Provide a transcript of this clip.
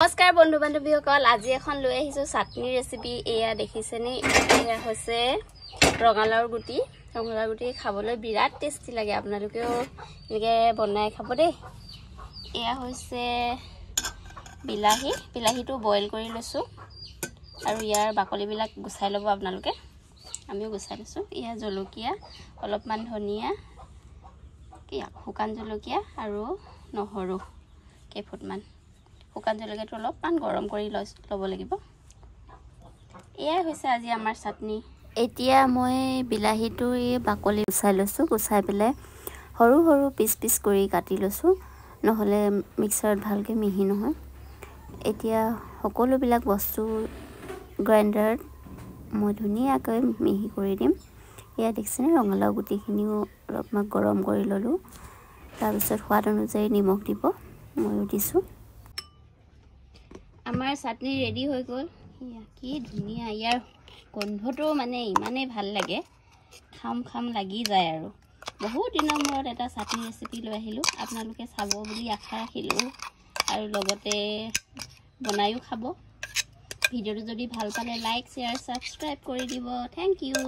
নমস্কাৰ বন্ধু বান্ধৱীসকল, আজি এখন লৈ আহিছো চাটনি ৰেচিপি। এয়া দেখিছেনে, এয়া হৈছে ৰঙালাওৰ গুটি। ৰঙালাওৰ গুটি খাবলৈ বিৰাট টেষ্টি লাগে, আপোনালোকেও এনেকৈ বনাই খাব দেই। এয়া হৈছে বিলাহীটো বইল কৰি লৈছোঁ আৰু ইয়াৰ বাকলিবিলাক গুচাই ল'ব আপোনালোকে। আমিও গুচাই লৈছোঁ। এয়া জলকীয়া, অলপমান ধনিয়া, শুকান জলকীয়া আৰু নহৰু কেইফুটমান। শুকান জলকীয়াটো অলপমান গৰম কৰি ল'ব লাগিব। এয়াই হৈছে আজি আমাৰ চাটনি। এতিয়া মই বিলাহীটো বাকলি গুচাই লৈছোঁ। গুচাই পেলাই সৰু সৰু পিচ কৰি কাটি লৈছোঁ, নহ'লে মিক্সাৰত ভালকৈ মিহি নহয়। এতিয়া সকলোবিলাক বস্তু গ্ৰাইণ্ডাৰত মই ধুনীয়াকৈ মিহি কৰি দিম। এয়া দেখিছেনে, ৰঙালাও গুটিখিনিও অলপমান গৰম কৰি ল'লোঁ। তাৰপিছত সোৱাদ অনুযায়ী নিমখ দিব, ময়ো দিছোঁ। আমাৰ চাটনি ৰেডি হৈ গ'ল। কি ধুনীয়া, ইয়াৰ গোন্ধটো মানে ইমানেই ভাল লাগে, খাম লাগি যায় আৰু। বহুত দিনৰ মূৰত এটা চাটনি ৰেচিপি লৈ আহিলোঁ, আপোনালোকে চাব বুলি আশা ৰাখিলোঁ আৰু লগতে বনায়ো খাব। ভিডিঅ'টো যদি ভাল পালে লাইক, শ্বেয়াৰ, ছাবস্ক্ৰাইব কৰি দিব। Thank U.